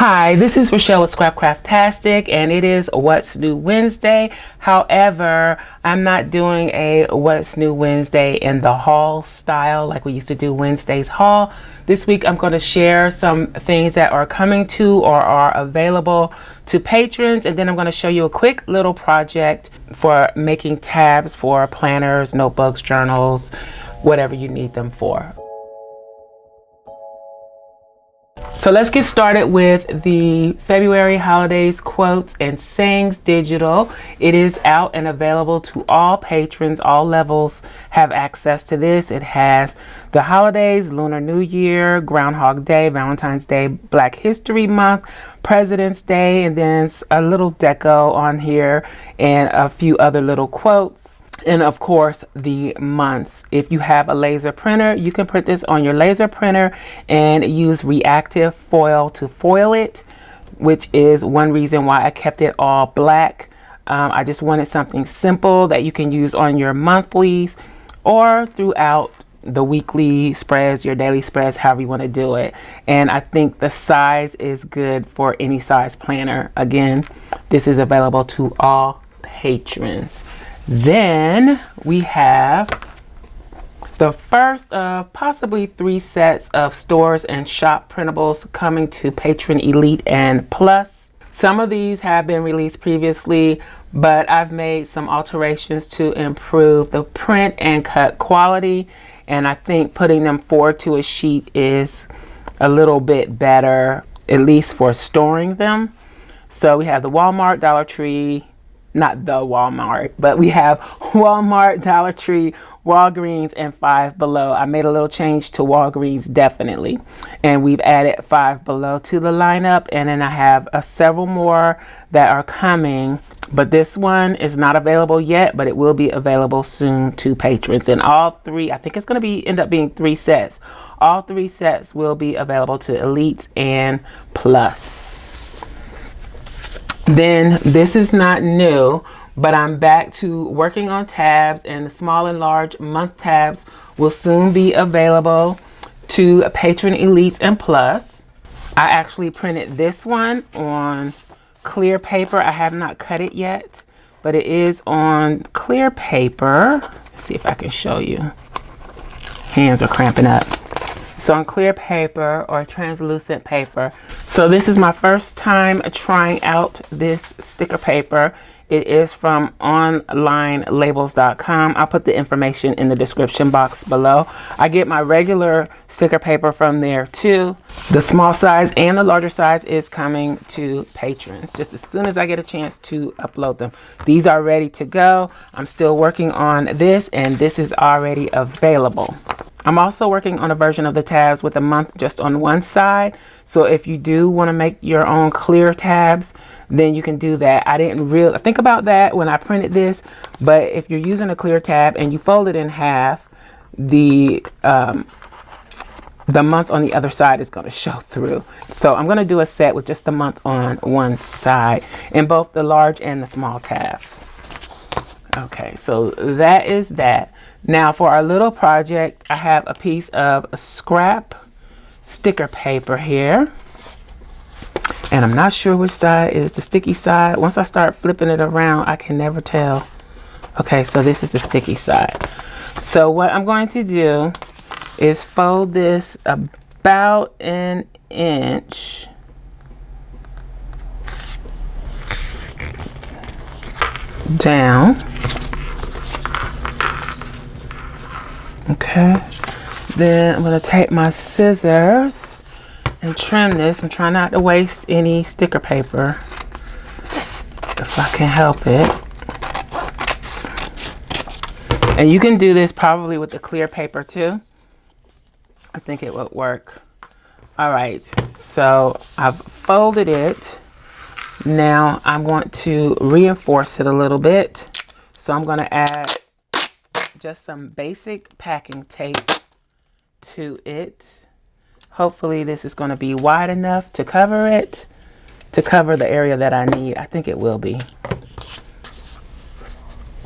Hi, this is Rachelle with Scrapcraftastic, and it is What's New Wednesday. However, I'm not doing a What's New Wednesday in the haul style like we used to do Wednesday's haul. This week I'm going to share some things that are coming to or are available to patrons, and then I'm going to show you a quick little project for making tabs for planners, notebooks, journals, whatever you need them for. So let's get started with the February holidays quotes and sayings digital. It is out and available to all patrons. All levels have access to this. It has the holidays, Lunar New Year, Groundhog Day, Valentine's Day, Black History Month, President's Day, and then a little deco on here and a few other little quotes. And of course, the months. If you have a laser printer, you can print this on your laser printer and use reactive foil to foil it, which is one reason why I kept it all black. I just wanted something simple that you can use on your monthlies or throughout the weekly spreads, your daily spreads, however you want to do it. And I think the size is good for any size planner. Again, this is available to all patrons. Then we have the first of possibly 3 sets of stores and shop printables coming to Patron Elite and Plus. Some of these have been released previously, but I've made some alterations to improve the print and cut quality, and I think putting them forward to a sheet is a little bit better, at least for storing them. So we have the Walmart, Dollar Tree, not the Walmart, but we have Walmart, Dollar Tree, Walgreens, and Five Below. I made a little change to Walgreens, definitely. And we've added Five Below to the lineup. And then I have several more that are coming. But this one is not available yet, but it will be available soon to patrons. And all 3, I think it's going to end up being 3 sets. All 3 sets will be available to Elites and Plus. Then this is not new, but I'm back to working on tabs, and the small and large month tabs will soon be available to Patron Elites and Plus. I actually printed this one on clear paper. I have not cut it yet, but it is on clear paper. Let's see if I can show you. Hands are cramping up. So on clear paper or translucent paper. So this is my first time trying out this sticker paper. It is from onlinelabels.com. I'll put the information in the description box below. I get my regular sticker paper from there too. The small size and the larger size is coming to patrons just as soon as I get a chance to upload them. These are ready to go. I'm still working on this, and this is already available. I'm also working on a version of the tabs with a month just on one side. So if you do want to make your own clear tabs, then you can do that. I didn't really think about that when I printed this, but if you're using a clear tab and you fold it in half, the month on the other side is going to show through. So I'm going to do a set with just the month on one side in both the large and the small tabs. Okay, so that is that. Now for our little project, I have a piece of scrap sticker paper here. And I'm not sure which side is the sticky side. Once I start flipping it around, I can never tell. Okay, so this is the sticky side. So what I'm going to do is fold this about an inch down. Okay, then I'm going to take my scissors and trim this. I'm trying not to waste any sticker paper if I can help it. And you can do this probably with the clear paper too. I think it would work. All right, so I've folded it. Now I want to reinforce it a little bit. So I'm going to add just some basic packing tape to it. Hopefully this is going to be wide enough to cover it, to cover the area that I need. I think it will be.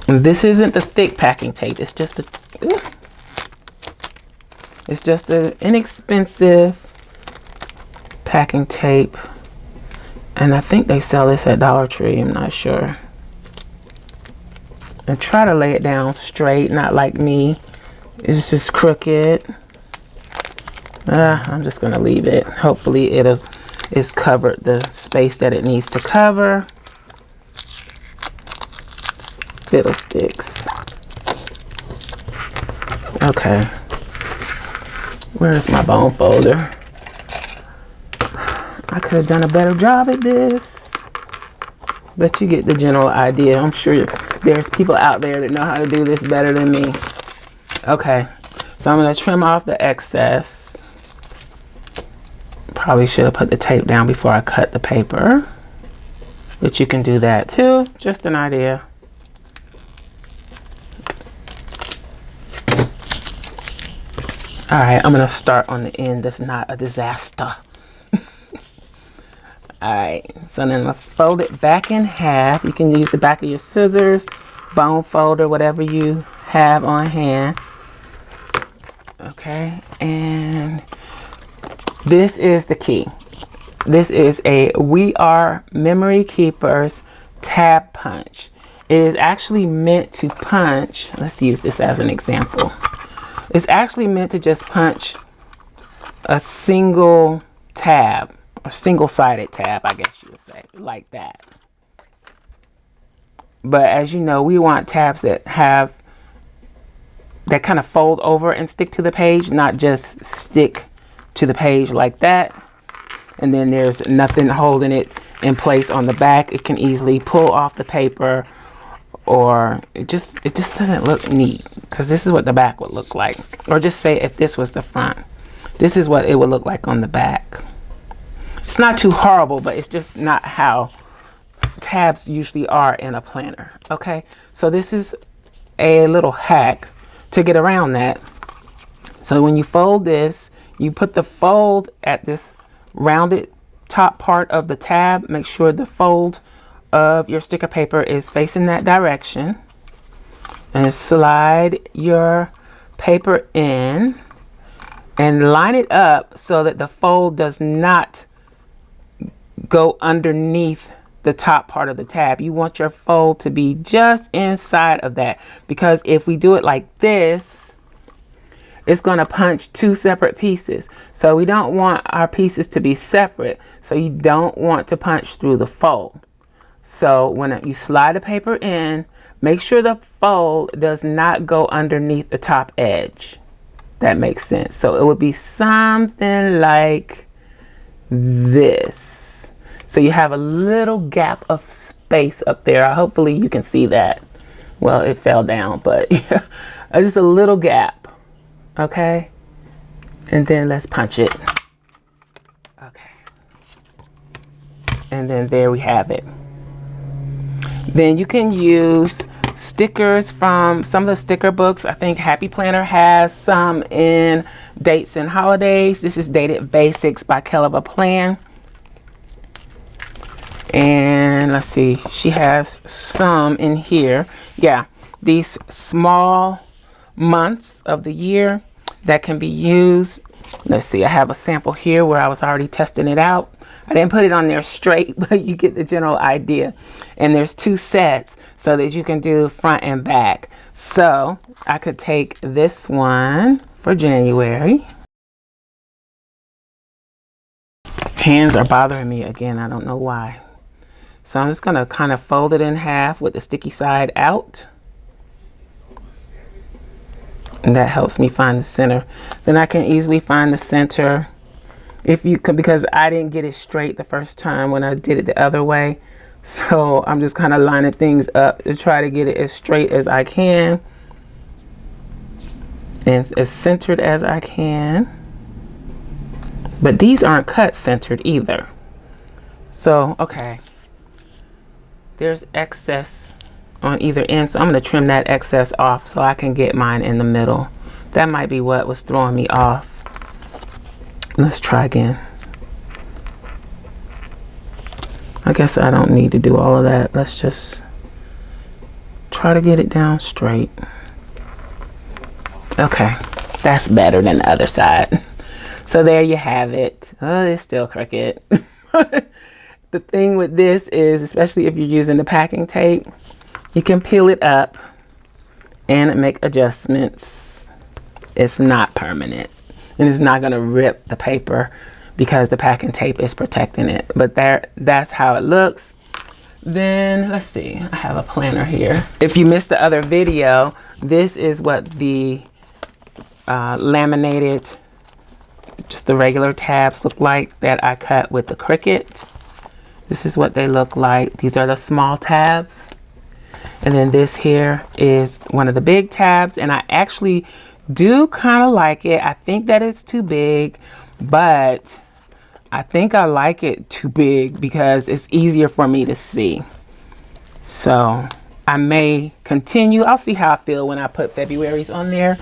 This isn't the thick packing tape. It's just an inexpensive packing tape And I think they sell this at Dollar Tree, I'm not sure. And try to lay it down straight, not like me. It's just crooked. I'm just gonna leave it. Hopefully it's covered the space that it needs to cover. Fiddlesticks. Okay. Where's my bone folder? I could have done a better job at this. But you get the general idea. I'm sure there's people out there that know how to do this better than me. Okay. So I'm going to trim off the excess. Probably should have put the tape down before I cut the paper. But you can do that too. Just an idea. All right, I'm gonna start on the end that's not a disaster. All right, so then I'm gonna fold it back in half. You can use the back of your scissors, bone folder, whatever you have on hand. Okay, and this is the key. This is a We Are Memory Keepers tab punch. It is actually meant to punch. Let's use this as an example. It's actually meant to just punch a single tab, or single-sided tab, I guess you would say, like that. But as you know, we want tabs that kind of fold over and stick to the page, not just stick to the page like that. And then there's nothing holding it in place on the back. It can easily pull off the paper, or it just doesn't look neat, because this is what the back would look like. Or just say if this was the front, this is what it would look like on the back. It's not too horrible, but it's just not how tabs usually are in a planner. Okay, so this is a little hack to get around that. So when you fold this, you put the fold at this rounded top part of the tab. Make sure the fold of your sticker paper is facing that direction, and slide your paper in and line it up so that the fold does not go underneath the top part of the tab. You want your fold to be just inside of that, because if we do it like this, it's going to punch two separate pieces. So we don't want our pieces to be separate. So you don't want to punch through the fold. So when you slide the paper in, make sure the fold does not go underneath the top edge. That makes sense. So it would be something like this. So you have a little gap of space up there. Hopefully you can see that. Well, it fell down, but yeah, just a little gap. Okay. And then let's punch it. Okay. And then there we have it. Then you can use stickers from some of the sticker books. I think Happy Planner has some in dates and holidays. This is Dated Basics by Kelva Plan. And let's see, she has some in here. Yeah, these small months of the year that can be used. Let's see, I have a sample here where I was already testing it out. I didn't put it on there straight, but you get the general idea. And there's two sets so that you can do front and back. So I could take this one for January. Hands are bothering me again. I don't know why. So I'm just going to kind of fold it in half with the sticky side out. And that helps me find the center. Then I can easily find the center if you could, because I didn't get it straight the first time when I did it the other way. So I'm just kind of lining things up to try to get it as straight as I can and as centered as I can. But these aren't cut centered either. So, okay. There's excess on either end, so I'm going to trim that excess off so I can get mine in the middle. That might be what was throwing me off. Let's try again. I guess I don't need to do all of that. Let's just try to get it down straight. Okay, that's better than the other side. So there you have it. Oh, it's still crooked. The thing with this is, especially if you're using the packing tape, you can peel it up and make adjustments. It's not permanent, and it's not going to rip the paper because the packing tape is protecting it. But that's how it looks. Then let's see, I have a planner here. If you missed the other video, this is what the laminated, just the regular tabs look like that I cut with the Cricut. This is what they look like. These are the small tabs. And then this here is one of the big tabs, and I actually do kind of like it. I think that it's too big, but I think I like it too big because it's easier for me to see. So I may continue. I'll see how I feel when I put February's on there.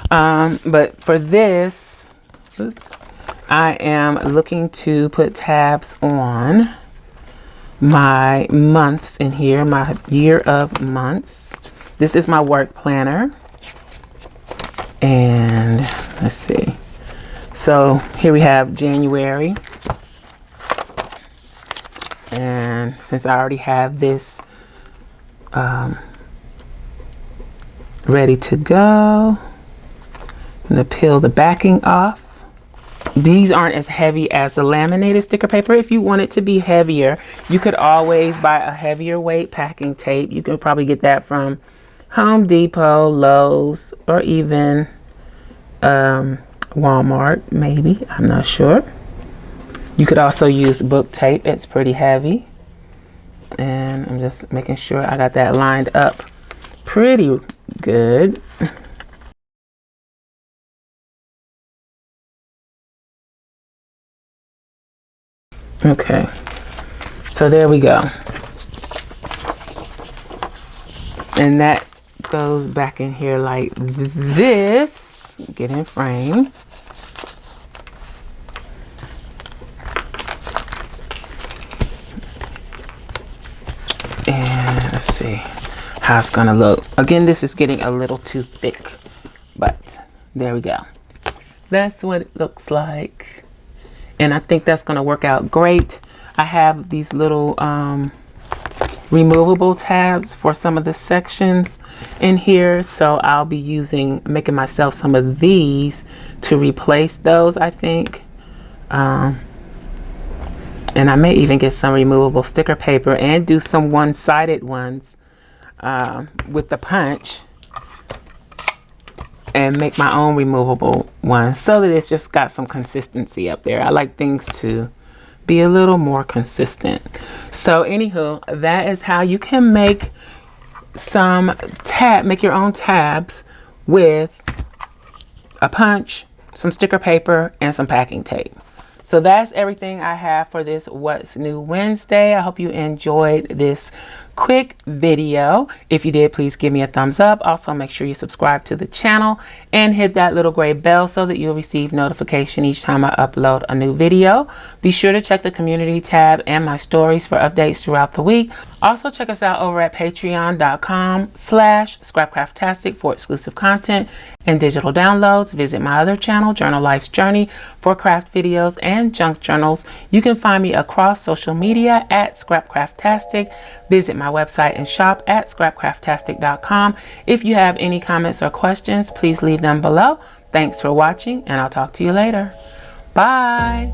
But for this, oops, I am looking to put tabs on my months in here, my year of months. This is my work planner. And let's see. So here we have January. And since I already have this ready to go, I'm gonna peel the backing off. These aren't as heavy as the laminated sticker paper. If you want it to be heavier, you could always buy a heavier weight packing tape. You can probably get that from Home Depot, Lowe's, or even Walmart, maybe. I'm not sure. You could also use book tape. It's pretty heavy. And I'm just making sure I got that lined up pretty good. Okay, so there we go. And that goes back in here like this. Get in frame. And let's see how it's gonna look. Again, this is getting a little too thick, but there we go. That's what it looks like. And I think that's going to work out great. I have these little removable tabs for some of the sections in here. So I'll be making myself some of these to replace those, I think. And I may even get some removable sticker paper and do some one-sided ones with the punch. And make my own removable one so that it's just got some consistency up there. I like things to be a little more consistent. So anywho, that is how you can make make your own tabs with a punch, some sticker paper, and some packing tape. So that's everything I have for this What's New Wednesday. I hope you enjoyed this quick video. If you did, please give me a thumbs up. Also, make sure you subscribe to the channel and hit that little gray bell so that you'll receive notification each time I upload a new video. Be sure to check the community tab and my stories for updates throughout the week. Also, check us out over at patreon.com/Scrapcraftastic for exclusive content and digital downloads. Visit my other channel, Journal Life's Journey, for craft videos and junk journals. You can find me across social media at Scrapcraftastic. Visit my website and shop at scrapcraftastic.com. If you have any comments or questions, please leave them below. Thanks for watching, and I'll talk to you later. Bye.